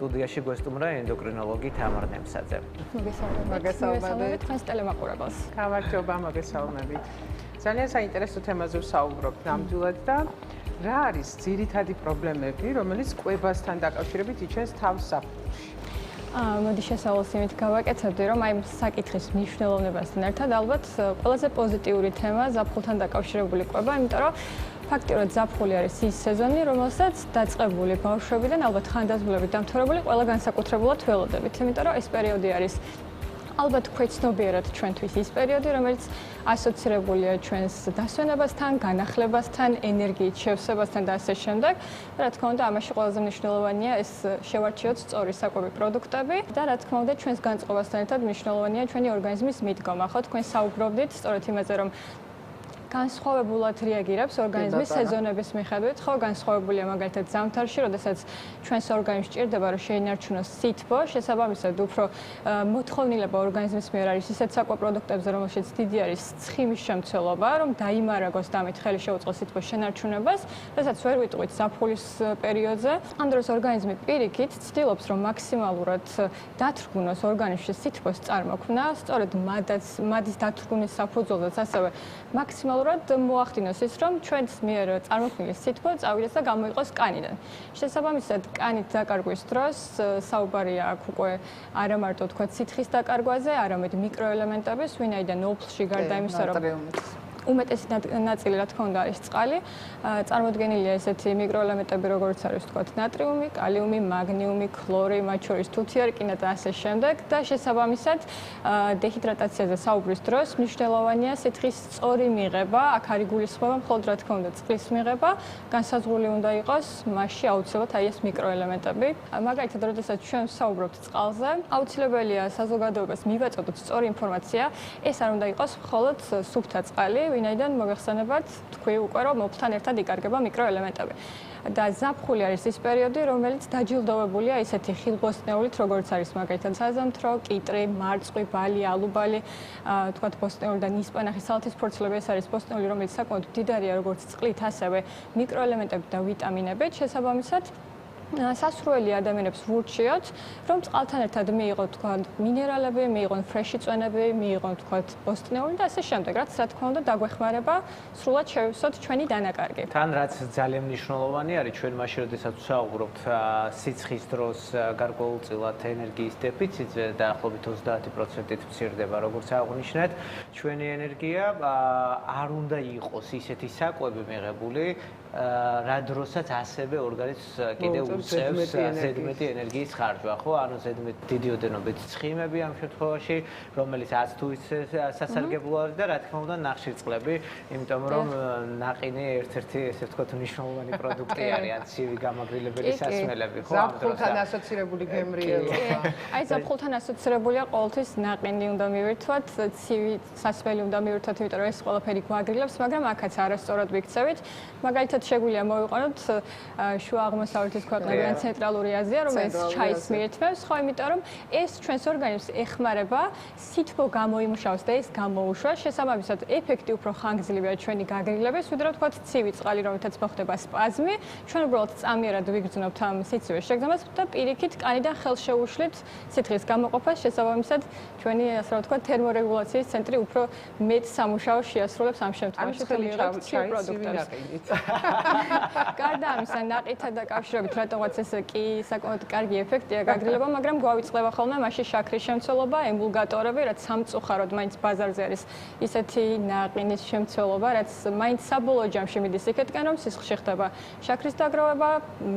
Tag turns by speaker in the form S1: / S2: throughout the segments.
S1: სტუდიაში გვესტუმრა ენდოკრინოლოგი თამარ ნემსაძე.
S2: მოგესალმებით თქვენს ტელემაყურებელს.
S3: გამარჯობა, მოგესალმებით. ძალიან საინტერესო თემაზე ვსაუბრობთ ნამდვილად და რა არის ძირითადი პრობლემები, რომელიც კვებასთან დაკავშირებით იჩენს თავს ზაფხულში?
S2: მოდი შესავალს იმით გავაკეთებდი, რომ აი საკითხის მნიშვნელობასთან ერთად ალბათ ყველაზე პოზიტიური თემა ზაფხულთან დაკავშირებული კვება, იმიტომ რომ ფაქტიურად ზაფხული არის ის სეზონი, რომელსაც დაწყებული ბავშვებიდან ალბათ ხანდაზმულებით დამთავრებული ყველა განსაკუთრებულად ველოდებით, იმიტომ რომ ეს პერიოდი არის ალბათ ქვეცნობიერად ჩვენთვის ის პერიოდი, რომელიც ასოცირებულია ჩვენს დასვენებასთან, განახლებასთან, ენერგიით შევსებასთან და ასე შემდეგ. და რა თქმა უნდა, ამაში ყველაზე მნიშვნელოვანია ეს შევარჩიოთ სწორი საკვები პროდუქტები და რა თქმა უნდა, ჩვენს განწყობასთან ერთად მნიშვნელოვანია ჩვენი ორგანიზმის მიდგომა. ხო, თქვენ საუბრობდით სწორედ იმაზე, რომ განსხვავებულად რეაგირებს ორგანიზმი სეზონების მიხედვით, ხო, განსხვავებულია მაგალითად ზამთარში, როდესაც ჩვენს ორგანიზმს ჭირდება რომ შეინარჩუნოს სითბო, შესაბამისად უფრო მოთხოვნილება ორგანიზმის მიერ არის ისეთ საკვებ პროდუქტებზე, რომელშიც დიდი არის ცხიმის შემცველობა, რომ დაიმარაგოს და ამით ხელი შეუწყოს სითბოს შენარჩუნებას, რასაც ვერ ვიტყვით ზაფხულის პერიოდზე. ამ დროს ორგანიზმი პირიქით ცდილობს რომ მაქსიმალურად დათრგუნოს ორგანიზმში სითბოს წარმოქმნა, სწორედ მადის დათრგუნის საფუძველზეც ასევე მაქსიმალურად მოახდინოს ის, რომ ჩვენს მიერ წარმოქმნილი სითბო წავიდეს და გამოიყოს კანიდან. შესაბამისად, კანით დაკარგვის დროს საუბარია აქ უკვე არა მარტო თქვა სითხის დაკარგვაზე, არამედ მიკროელემენტების, ვინაიდან ოფლში გარდა იმისა, რომ უმეტესი ნაწილი რა თქმა უნდა არის წყალი, წარმოდგენილია ესეთი მიკროელემენტები, როგორც არის თქვა ნატრიუმი, კალიუმი, მაგნიუმი, ქლორი, მათ შორის თუთიარკინა და ასე შემდეგ და შესაბამისად დეჰიდრატაციაზე საუბრის დროს მნიშვნელოვანია სითხის სწორი მიღება, აქ არ იგულისხმება მხოლოდ რა თქმა უნდა წყლის მიღება, განსაზღვრული უნდა იყოს მასში აუცილებლად აი ეს მიკროელემენტები. მაგალითად, როდესაც ჩვენ ვსაუბრობთ წყალზე, აუცილებელია საზოგადოებას მივაწოდოთ სწორი ინფორმაცია, ეს არ უნდა იყოს მხოლოდ სუფთა წყალი, ვინაიდან მოგეხსენებათ, თქვი უკვე რომ ოფლთან ერთად იკარგება მიკროელემენტები. და ზაფხული არის ის პერიოდი, რომელიც დაჯილდოვებულია ისეთი ხილბოსტნეულით, როგორც არის მაგალითად საზამთრო, კიტრი, მარწყვი, ბალი, ალუბალი, თქვათ ბოსტნეული და ნისპანახი სალათის ფორცლები, ეს არის ბოსტნეული, რომელიც საკმაოდ მდიდარია როგორც წყლით, ასევე მიკროელემენტებით და ვიტამინებით, შესაბამისად სასურველი ადამიანებს ვურჩიოთ, რომ წყალთან ერთად მიიღოთ თქვა მინერალები, მიიღონ ფრეში წვენები, მიიღონ თქვა ბოსტნეული და ასე შემდეგ, რაც რა თქმა უნდა დაგვეხმარება სრულად შევივსოთ ჩვენი დანაკარგი.
S1: თან რაც ძალიან მნიშვნელოვანი არის ჩვენ მაშინ როდესაც ვსაუბრობთ სიცხის დროს გარკვეულწილად ენერგიის დეფიციტზე დაახლოებით 30%-ით მცირდება, როგორც აღნიშნეთ, ჩვენი ენერგია არ უნდა იყოს ისეთი საკვები მიღებული, რა დროსაც ასევე ორგანიზმს კიდევ უწევს ზედმეტი ენერგიის ხარჯვა, ხო? ანუ ზედმეტი დიდი ოდენობით ცხიმები ამ შემთხვევაში, რომელიც აც თუ ის სასარგებლო არის და რა თქმა უნდა ნახშირწყლები, იმიტომ რომ ნაყინი ერთ-ერთი ესე ვთქვათ მნიშვნელოვანი პროდუქტი არის, ან ცივი გამაგრილებელი სასმელები, ხო?
S3: ზაფხულთან ასოცირებული გემრიელობა.
S2: აი ზაფხულთან ასოცირებულია ყოველთვის ნაყინი უნდა მივირთვათ, ცივი სასმელი უნდა მივირთვათ, იმიტომ რომ ეს ყველაფერი გვაგრილებს, მაგრამ აქაც არასწორად ვიქცევით. მაგალითად შეგვიძლია მოვიყვანოთ შუა აღმოსავლეთის ქვეყნები ან ცენტრალური აზია, რომელიც ჩაის მიირთმევს, ხო, იმიტომ რომ ეს ჩვენს ორგანიზმს ეხმარება სითბო გამოიმუშავოს და ეს გამოუშვა, შესაბამისად ეფექტი უფრო ხანგრძლივია ჩვენი გაგრილების, ვიდრე ვთქვათ ცივი წყალი, რომელთაც მოხდება სპაზმი, ჩვენ უბრალოდ წამიერად ვიგრძნობთ ამ სიცივეს შეგრძნებას და პირიქით კანიდან ხელს შევუშლით სითხის გამოყოფას, შესაბამისად ჩვენი ასე რომ ვთქვათ თერმორეგულაციის ცენტრი უფრო მეტ სამუშაოს შეასრულებს ამ შემთხვევაში თუ მივიღებთ ცივ პროდუქტებს. გარდა ამისა, ნაყინთან დაკავშირებით რატომაც ეს კი საკმაოდ კარგი ეფექტია გაგრილება, მაგრამ გვავიწყდება ხოლმე მასში შაქრის შემცველობა, ემულგატორები, რაც სამწუხაროდ მაინც ბაზარზე არის ისეთი ნაყინის შემცველობა, რაც მაინც საბოლოო ჯამში მიდის იქეთკენ, რომ სისხლში ხდება შაქრის დაგროვება,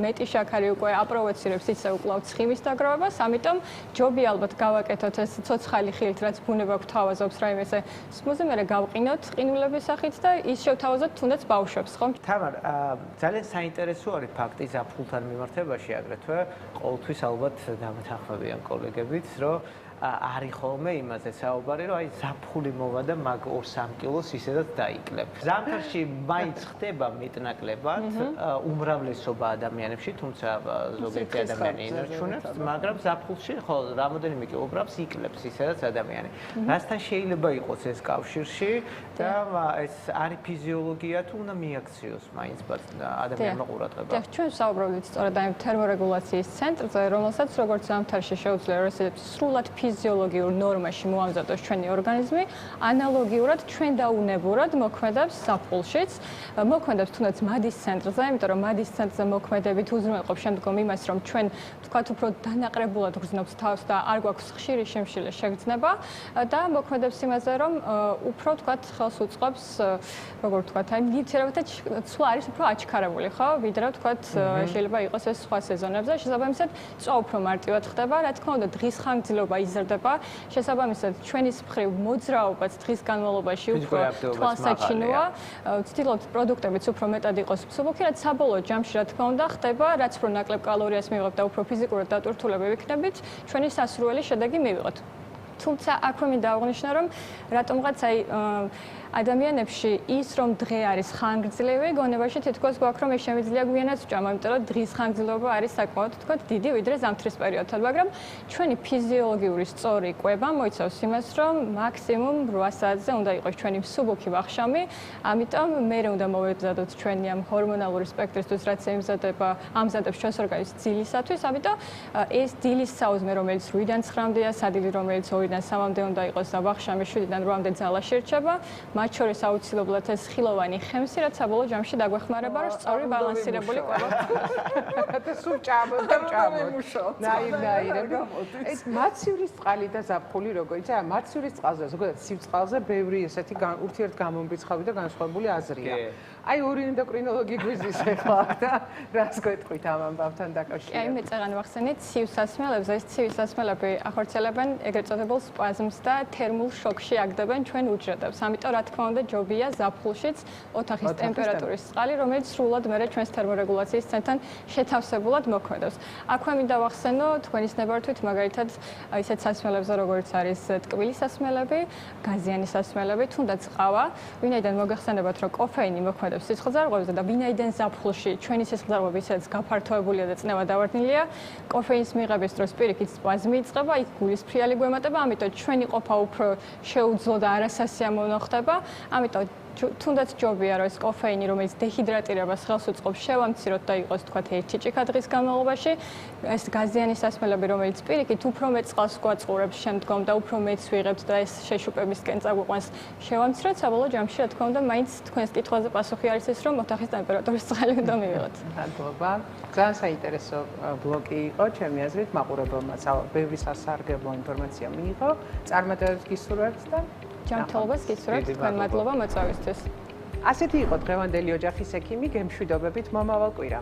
S2: მეტი შაქარი უკვე აპროვოცირებს ისე უკვლავ ცხიმის დაგროვებას, ამიტომ ჯობია ალბათ გავაკეთოთ ეს ცოცხალი ხილით, რაც ბუნება გვთავაზობს რაიმესე სმუზი, მერე გავყინოთ ყინულების სახით და ის შევთავაზოთ თუნდაც ბავშვებს, ხო?
S1: თამარ, ძალიან საინტერესო არის ფაქტი ზაფხულთან მიმართებაში აგრეთვე, ყოველთვის ალბათ დამეთანხმებიან კოლეგებიც, რომ არის ხოლმე იმაზე საუბარი, რომ აი ზაფხული მოვა და მაგ 2-3 კილოს ისედაც დაიკლებ. ზამთარში მაინც ხდება მეტნაკლებად უმრავლესობა ადამიანებში, თუმცა ზოგიერთი ადამიანი ინარჩუნებს, მაგრამ ზაფხულში ხო რამოდენიმე კილოგრამს იკლებს ისედაც ადამიანი. რასთან შეიძლება იყოს ეს კავშირში და ეს არის ფიზიოლოგია თუ უნდა მიაქციოს მაინც ადამიანმა ყურადღება.
S2: დიახ, ჩვენ საუბრობთ სწორედ აი თერმორეგულაციის ცენტრზე, რომელსაც როგორც ზამთარში შეუძლია როდესაც სრულად ფიზიოლოგიურ ნორმაში მოამზადოს ჩვენი ორგანიზმი, ანალოგიურად ჩვენ დაუნებურად მოქმედებს ზაფხულშიც. მოქმედებს თუნდაც მადის ცენტრზე, იმიტომ რომ მადის ცენტრზე მოქმედებით უზრუნველყოფს შემდგომ იმას, რომ ჩვენ თქვათ უფრო დანაყრებულად გრძნობს თავს და არ გვაქვს ხშირი შემშილე შეგრძნება და მოქმედებს იმაზე, რომ უფრო თქვათ ხელს უწყობს, როგორ თქვათ, აი ნივთიერებათა ცვლა არის უფრო აჩქარებული, ხო? ვიდრე თქვათ შეიძლება იყოს ეს სხვა სეზონებზე, შესაბამისად, წვა უფრო მარტივად ხდება, რა თქმა უნდა, დღის ხანგრძლივობა იზრდება, შესაბამისად, ჩვენის მხრივ მოძრაობაც დღის განმავლობაში უფრო თვალსაჩინოა, ვცდილობთ პროდუქტებიც უფრო მეტად იყოს მსუბუქი, რაც საბოლოო ჯამში რა თქმა უნდა ხდება, რაც უფრო ნაკლებ კალორიას მივიღებთ და უფრო ფიზიკურად დატვირთულები ვიქნებით, ჩვენი სასურველი შედეგი მივიღოთ. თუმცა აქვე მინდა აღვნიშნო, რომ რატომღაც აი ადამიანებში ის რომ დღე არის ხანგრძლივი, გონებაში თითქოს გვაქვს რომ ეს შემიძლია გვიანაც ვჭამ, იმიტომ რომ დღის ხანგრძლივობა არის საკმაოდ თქვა დიდი ვიდრე ზამთრის პერიოდთან, მაგრამ ჩვენი ფიზიოლოგიური სწორი კვება მოიცავს იმას, რომ მაქსიმუმ 8 საათზე უნდა იყოს ჩვენი მსუბუქი ვახშამი, ამიტომ მე უნდა მოვებზადოთ ჩვენი ამ ჰორმონალური სპექტრისთვის, რაც ამზადებს ჩვენს ორგანიზმს ძილისათვის, ამიტომ ეს ძილის საუზმე, რომელიც 8-დან 9-მდეა, სადილი, რომელიც 2-დან 3-მდე უნდა იყოს და ვახშამი 7-დან 8-მდე ძალაში რჩება. მათ შორის აუცილებლად ეს ხილოვანი ხემსი, რაც საბოლოო ჯამში დაგვეხმარება, რომ სწორი ბალანსირებული კვება.
S3: და სულ ჭამოთ და ჭამოთ. ნაირ-ნაირები. ეს მაცივრის წყალი და ზაფხული როგორ იცი? მაცივრის წყალზე, ზოგადად სივწყალზე ბევრი ესეთი ურთიერთგამომრიცხავი და განსხვავებული აზრია. აი ორი ენდოკრინოლოგი გვიზის ახლა და რას გვეტყვით ამ ამბავთან დაკავშირებით?
S2: აი მე წაღან ვახსენეთ ცივსასმელებზე, ეს ცივსასმელები ახორციელებენ ეგრეთ წოდებულ სპაზმს და თერმულ შოკში აგდებენ ჩვენ უჯრედებს. ამიტომ რა თქმა უნდა ჯობია ზაფხულშიც ოთახის ტემპერატურის წყალი, რომელიც სრულად მერე ჩვენს თერმორეგულაციის ცენტრთან შეთავსებულად მოქმედებს. აქვე მინდა ვახსენო თქვენის ნებართვით მაგალითად ისეთ სასმელებზე როგორც არის ტკბილის სასმელები, გაზიანი სასმელები, თუნდაც ყავა, ვინაიდან მოგახსენებათ რომ კოფეინი მოქმედებს სისხლძარღვებზე და ვინაიდან ზაფხულში ჩვენი სისხლძარღვები ისედაც გაფართოებულია და წნევა დავარდნილია, კოფეინის მიღების დროს პირიქით სპაზმი იწყება, იქ გულის ფრიალი გვემატება, ამიტომ ჩვენი ყოფა უფრო შეუძლო და არასასიამოვნო ხდება, ამიტომ თუნდაც ჯობია რომ ეს კოფეინი, რომელიც დეჰიდრატირებას ხელს უწყობს, შევამციროთ და იყოს თქვათ 1 ჭიქა დღის განმავლობაში, ეს გაზიანი სასმელები, რომელიც პირიქით უფრო მეტ წყალს გვაწყურებს შემდგომ და უფრო მეტს ვიღებთ და ეს შეშუპებისკენ წაგვიყვანს, შევამციროთ საბოლოო ჯამში, რა თქმა უნდა, მაინც თქვენს კითხვაზე პასუხი არის ის, რომ ოთახის ტემპერატურის წყალი უნდა მივიღოთ.
S3: მადლობა. ძალიან საინტერესო ბლოკი იყო, ჩემი აზრით, მაყურებელმა ბევრი სასარგებლო ინფორმაცია მიიღო. წარმატებებს გისურვებთ და
S2: ჯანმრთელობას გისურვებთ, თქვენ მადლობა მოწვევისთვის.
S3: ასეთი იყო დღევანდელი ოჯახის ექიმი, გემშვიდობებით მომავალ კვირამდე.